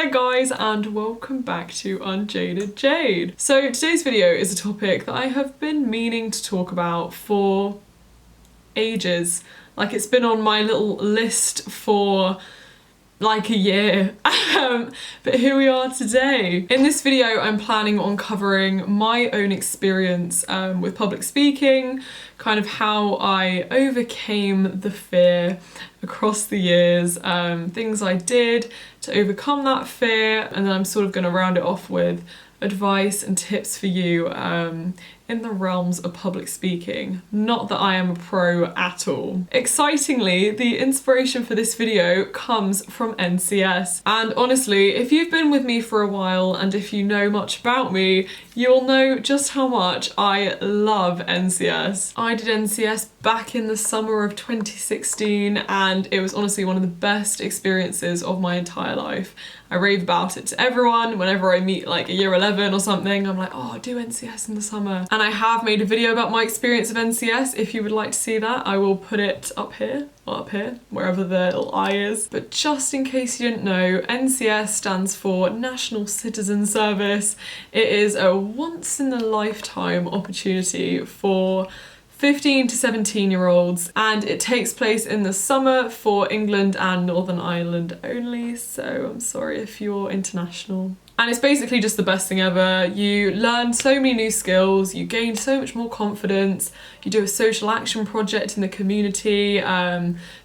there guys, and welcome back to UnJaded Jade. So today's video is a topic that I have been meaning to talk about for ages. Like, it's been on my little list for like a year, but here we are today. In this video I'm planning on covering my own experience with public speaking, kind of how I overcame the fear across the years, things I did to overcome that fear, and then I'm sort of going to round it off with advice and tips for you in the realms of public speaking. Not that I am a pro at all. Excitingly, the inspiration for this video comes from NCS. And honestly, if you've been with me for a while and if you know much about me, you'll know just how much I love NCS. I did NCS back in the summer of 2016 and it was honestly one of the best experiences of my entire life. I rave about it to everyone. Whenever I meet like a year 11 or something, I'm like, oh, do NCS in the summer. And I have made a video about my experience of NCS. If you would like to see that, I will put it up here, or up here, wherever the little eye is. But just in case you didn't know, NCS stands for National Citizen Service. It is a once in a lifetime opportunity for 15 to 17-year-olds, and it takes place in the summer for England and Northern Ireland only, so I'm sorry if you're international. And it's basically just the best thing ever. You learn so many new skills, you gain so much more confidence, you do a social action project in the community.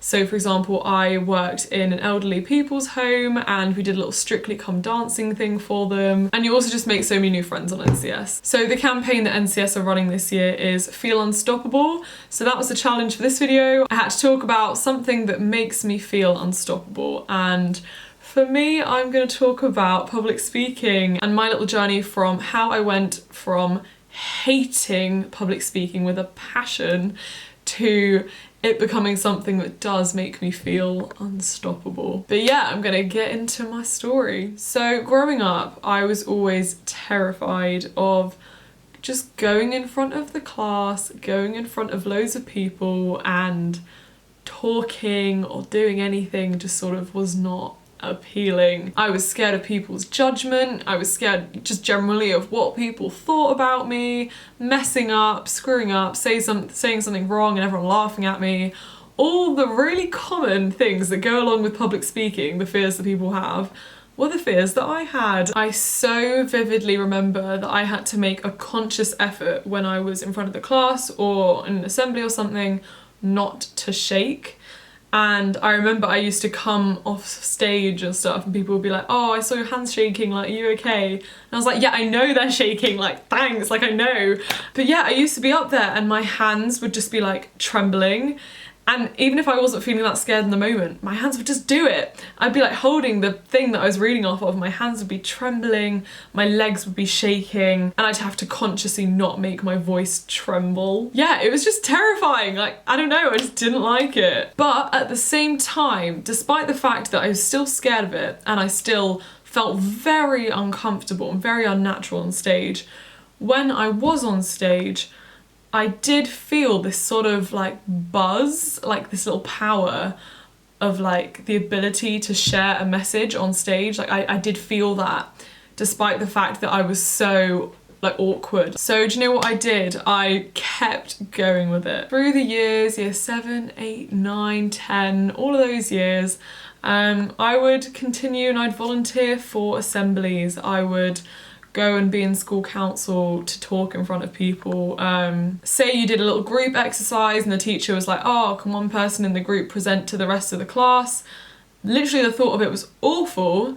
So for example, I worked in an elderly people's home and we did a little Strictly Come Dancing thing for them. And you also just make so many new friends on NCS. So the campaign that NCS are running this year is Feel Unstoppable. So that was the challenge for this video. I had to talk about something that makes me feel unstoppable, and for me, I'm going to talk about public speaking and my little journey from how I went from hating public speaking with a passion to it becoming something that does make me feel unstoppable. But yeah, I'm going to get into my story. So growing up, I was always terrified of just going in front of the class, going in front of loads of people and talking or doing anything just sort of was not appealing. I was scared of people's judgment. I was scared just generally of what people thought about me, messing up, screwing up, saying something wrong and everyone laughing at me. All the really common things that go along with public speaking, the fears that people have, were the fears that I had. I so vividly remember that I had to make a conscious effort when I was in front of the class or in an assembly or something not to shake. And I remember I used to come off stage and stuff and people would be like, oh, I saw your hands shaking, like, are you okay? And I was like, yeah, I know they're shaking, like, thanks, like, I know. But yeah, I used to be up there and my hands would just be like trembling. And even if I wasn't feeling that scared in the moment, my hands would just do it. I'd be like holding the thing that I was reading off of, my hands would be trembling, my legs would be shaking, and I'd have to consciously not make my voice tremble. Yeah, it was just terrifying. Like, I don't know, I just didn't like it. But at the same time, despite the fact that I was still scared of it, and I still felt very uncomfortable and very unnatural on stage, when I was on stage, I did feel this sort of like buzz, like this little power of like the ability to share a message on stage. Like I did feel that despite the fact that I was so like awkward. So do you know what I did? I kept going with it. Through the years, year 7, 8, 9, 10, all of those years, I would continue and I'd volunteer for assemblies. I would go and be in school council to talk in front of people. Say you did a little group exercise and the teacher was like, oh, can one person in the group present to the rest of the class? Literally the thought of it was awful,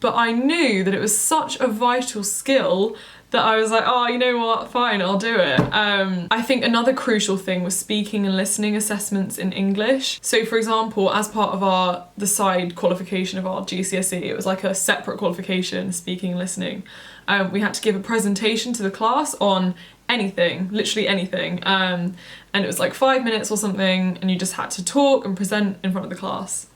but I knew that it was such a vital skill that I was like, oh, you know what, fine, I'll do it. I think another crucial thing was speaking and listening assessments in English. So for example, as part of the side qualification of our GCSE, it was like a separate qualification, speaking and listening. We had to give a presentation to the class on anything, literally anything. And it was like 5 minutes or something, and you just had to talk and present in front of the class.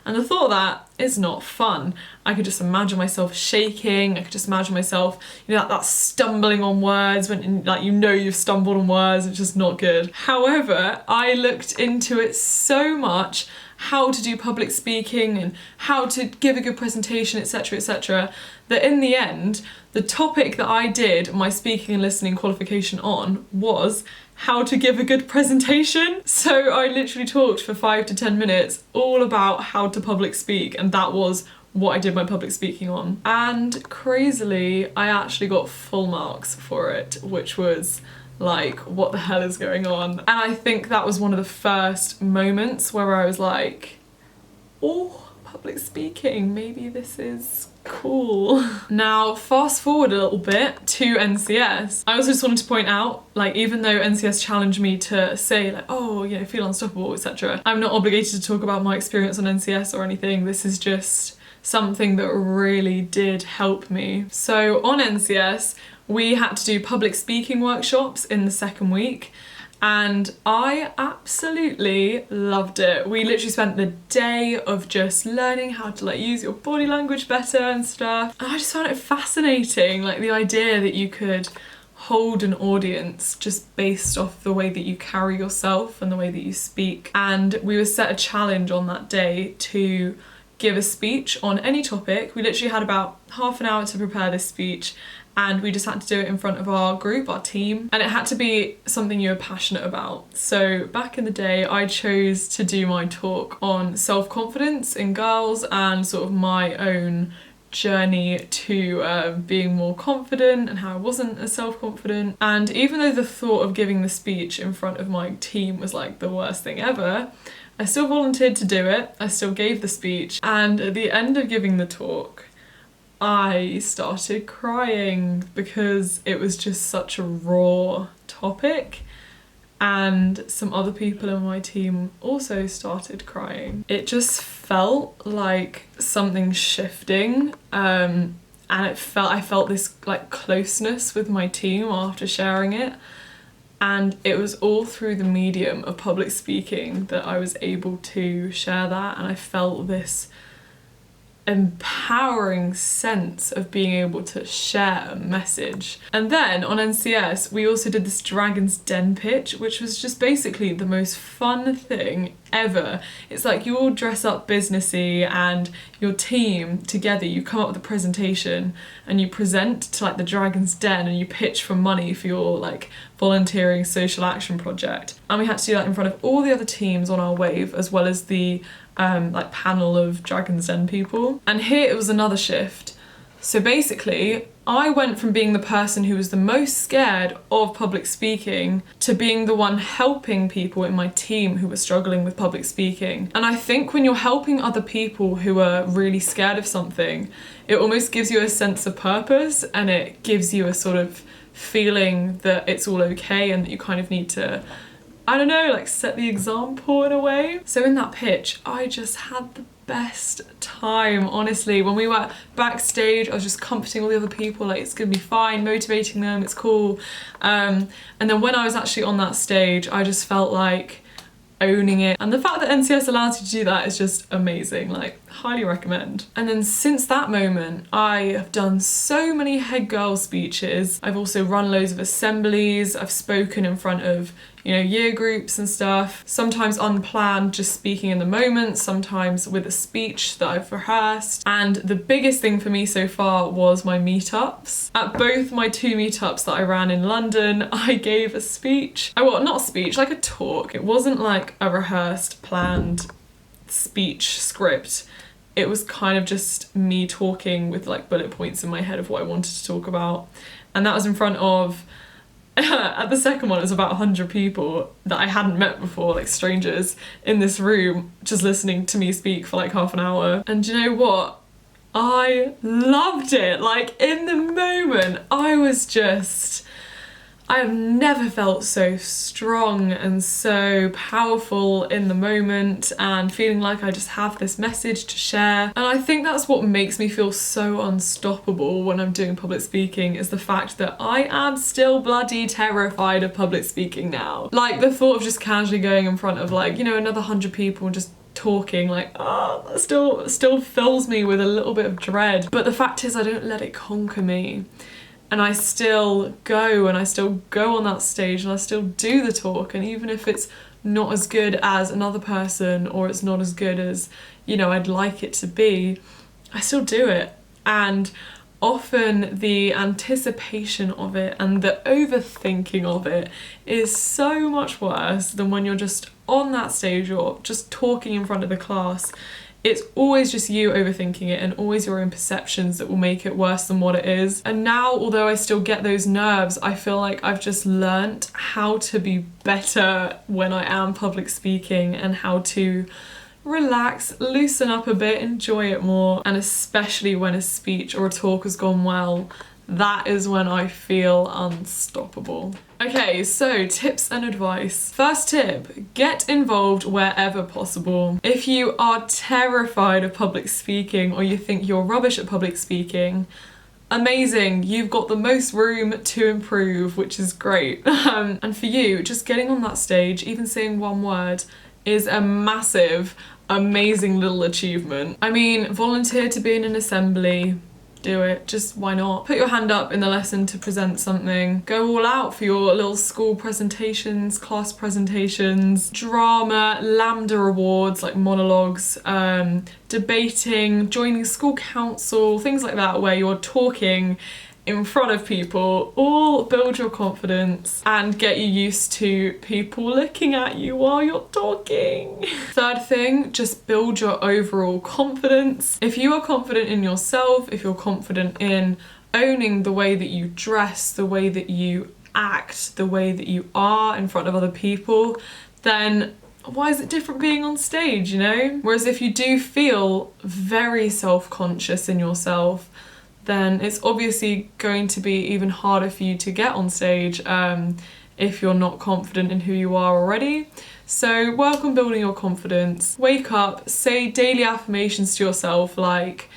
And the thought of that is not fun. I could just imagine myself shaking. I could just imagine myself, you know, that stumbling on words when, like, you know you've stumbled on words. It's just not good. However, I looked into it so much, how to do public speaking and how to give a good presentation, etc, etc, that in the end, the topic that I did my speaking and listening qualification on was how to give a good presentation. So I literally talked for 5 to 10 minutes all about how to public speak, and that was what I did my public speaking on. And crazily, I actually got full marks for it, which was like, what the hell is going on? And I think that was one of the first moments where I was like, oh, public speaking, maybe this is cool. Now, fast forward a little bit to NCS. I also just wanted to point out, like, even though NCS challenged me to say like, oh, you know, feel unstoppable, etc, I'm not obligated to talk about my experience on NCS or anything. This is just something that really did help me. So on NCS, we had to do public speaking workshops in the second week, and I absolutely loved it. We literally spent the day of just learning how to like use your body language better and stuff. And I just found it fascinating, like the idea that you could hold an audience just based off the way that you carry yourself and the way that you speak. And we were set a challenge on that day to give a speech on any topic. We literally had about half an hour to prepare this speech, and we just had to do it in front of our group, our team, and it had to be something you were passionate about. So back in the day, I chose to do my talk on self-confidence in girls and sort of my own journey to being more confident and how I wasn't as self-confident. And even though the thought of giving the speech in front of my team was like the worst thing ever, I still volunteered to do it. I still gave the speech, and at the end of giving the talk, I started crying because it was just such a raw topic, and some other people in my team also started crying. It just felt like something shifting, and I felt this like closeness with my team after sharing it. And it was all through the medium of public speaking that I was able to share that, and I felt this empowering sense of being able to share a message. And then on NCS, we also did this Dragon's Den pitch, which was just basically the most fun thing ever. It's like you all dress up businessy and your team together, you come up with a presentation and you present to like the Dragon's Den and you pitch for money for your like volunteering social action project. And we had to do that in front of all the other teams on our wave, as well as the like panel of Dragon's Den people. And here it was another shift. So basically, I went from being the person who was the most scared of public speaking to being the one helping people in my team who were struggling with public speaking. And I think when you're helping other people who are really scared of something, it almost gives you a sense of purpose, and it gives you a sort of feeling that it's all okay and that you kind of need to, I don't know, like set the example in a way. So in that pitch, I just had the best time, honestly. When we were backstage, I was just comforting all the other people, like it's gonna be fine, motivating them, it's cool. And then when I was actually on that stage, I just felt like owning it. And the fact that NCS allows you to do that is just amazing, like highly recommend. And then since that moment, I have done so many head girl speeches. I've also run loads of assemblies. I've spoken in front of, you know, year groups and stuff, sometimes unplanned, just speaking in the moment, sometimes with a speech that I've rehearsed. And the biggest thing for me so far was my meetups. At both my 2 meetups that I ran in London, I gave a speech. Well, not a speech, like a talk. It wasn't like a rehearsed, planned speech script. It was kind of just me talking with like bullet points in my head of what I wanted to talk about. And that was in front of at the second one, it was about 100 people that I hadn't met before, like strangers in this room, just listening to me speak for like half an hour. And do you know what? I loved it. Like in the moment, I have never felt so strong and so powerful in the moment, and feeling like I just have this message to share. And I think that's what makes me feel so unstoppable when I'm doing public speaking, is the fact that I am still bloody terrified of public speaking now. Like the thought of just casually going in front of like, you know, another 100 people and just talking, like, oh, that still fills me with a little bit of dread. But the fact is, I don't let it conquer me. And I still go on that stage and I still do the talk, and even if it's not as good as another person, or it's not as good as, you know, I'd like it to be, I still do it. And often the anticipation of it and the overthinking of it is so much worse than when you're just on that stage or just talking in front of the class. It's always just you overthinking it and always your own perceptions that will make it worse than what it is. And now, although I still get those nerves, I feel like I've just learnt how to be better when I am public speaking and how to relax, loosen up a bit, enjoy it more. And especially when a speech or a talk has gone well, that is when I feel unstoppable. Okay, so tips and advice. First tip, get involved wherever possible. If you are terrified of public speaking or you think you're rubbish at public speaking, amazing, you've got the most room to improve, which is great. And for you, just getting on that stage, even saying one word, is a massive, amazing little achievement. I mean, volunteer to be in an assembly, do it, just why not? Put your hand up in the lesson to present something. Go all out for your little school presentations, class presentations, drama, lambda awards like monologues, debating, joining school council, things like that where you're talking in front of people. All build your confidence and get you used to people looking at you while you're talking. Third thing, just build your overall confidence. If you are confident in yourself, if you're confident in owning the way that you dress, the way that you act, the way that you are in front of other people, then why is it different being on stage, you know? Whereas if you do feel very self-conscious in yourself, then it's obviously going to be even harder for you to get on stage if you're not confident in who you are already. So work on building your confidence. Wake up, say daily affirmations to yourself like,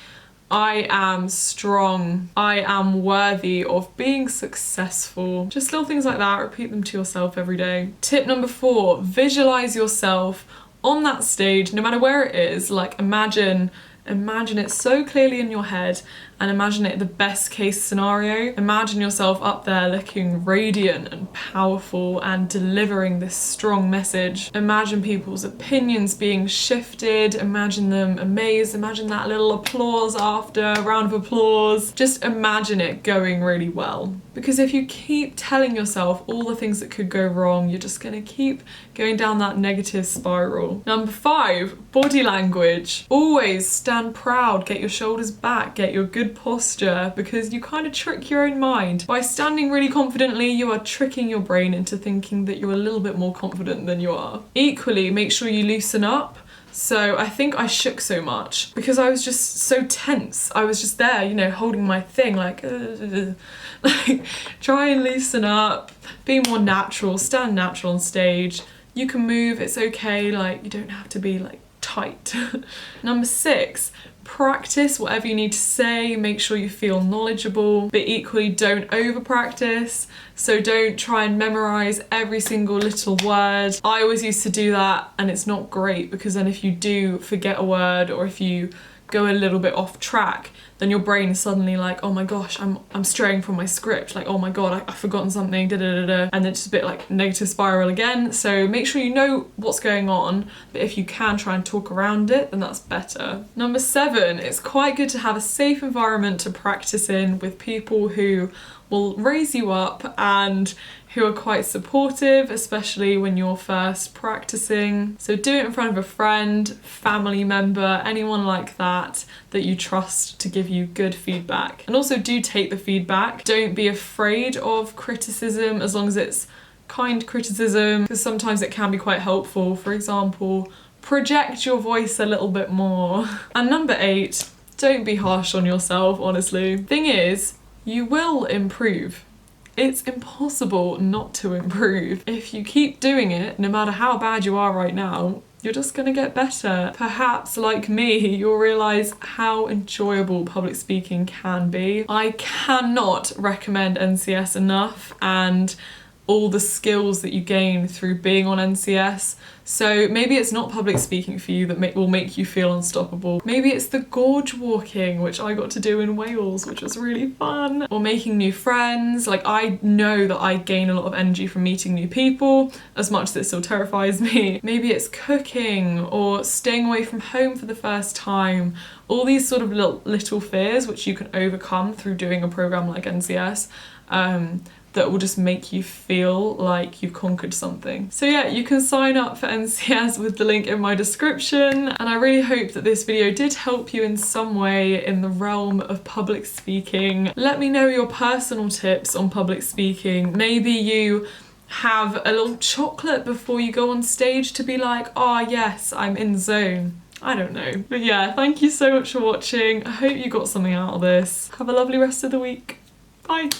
I am strong, I am worthy of being successful. Just little things like that, repeat them to yourself every day. Tip number 4, visualize yourself on that stage, no matter where it is. Like imagine it so clearly in your head and imagine it the best case scenario. Imagine yourself up there looking radiant and powerful and delivering this strong message. Imagine people's opinions being shifted, imagine them amazed, imagine that little applause after, round of applause. Just imagine it going really well. Because if you keep telling yourself all the things that could go wrong, you're just gonna keep going down that negative spiral. Number 5, body language. Always stand proud, get your shoulders back, get your good posture, because you kind of trick your own mind. By standing really confidently, you are tricking your brain into thinking that you're a little bit more confident than you are. Equally, make sure you loosen up. So I think I shook so much because I was just so tense. I was just there, you know, holding my thing like, like try and loosen up, be more natural, stand natural on stage. You can move, it's okay, like you don't have to be like tight. Number 6, practice whatever you need to say, make sure you feel knowledgeable, but equally don't over practice. So don't try and memorize every single little word. I always used to do that and it's not great because then if you do forget a word or if you go a little bit off track, then your brain is suddenly like, oh my gosh, I'm straying from my script, like oh my god, I've forgotten something, and then it's just a bit like negative spiral again. So make sure you know what's going on, but if you can try and talk around it, then that's better. Number 7, it's quite good to have a safe environment to practice in with people who will raise you up and who are quite supportive, especially when you're first practicing. So do it in front of a friend, family member, anyone like that that you trust to give you good feedback. And also do take the feedback. Don't be afraid of criticism as long as it's kind criticism, because sometimes it can be quite helpful. For example, project your voice a little bit more. And number 8, don't be harsh on yourself, honestly. Thing is, you will improve. It's impossible not to improve. If you keep doing it, no matter how bad you are right now, you're just gonna get better. Perhaps, like me, you'll realise how enjoyable public speaking can be. I cannot recommend NCS enough, and all the skills that you gain through being on NCS. So maybe it's not public speaking for you that will make you feel unstoppable. Maybe it's the gorge walking, which I got to do in Wales, which was really fun. Or making new friends. Like, I know that I gain a lot of energy from meeting new people, as much as it still terrifies me. Maybe it's cooking or staying away from home for the first time. All these sort of little fears which you can overcome through doing a program like NCS. That will just make you feel like you've conquered something. So yeah, you can sign up for NCS with the link in my description, and I really hope that this video did help you in some way in the realm of public speaking. Let me know your personal tips on public speaking. Maybe you have a little chocolate before you go on stage to be like, oh yes, I'm in the zone. I don't know. But yeah, thank you so much for watching. I hope you got something out of this. Have a lovely rest of the week. Bye.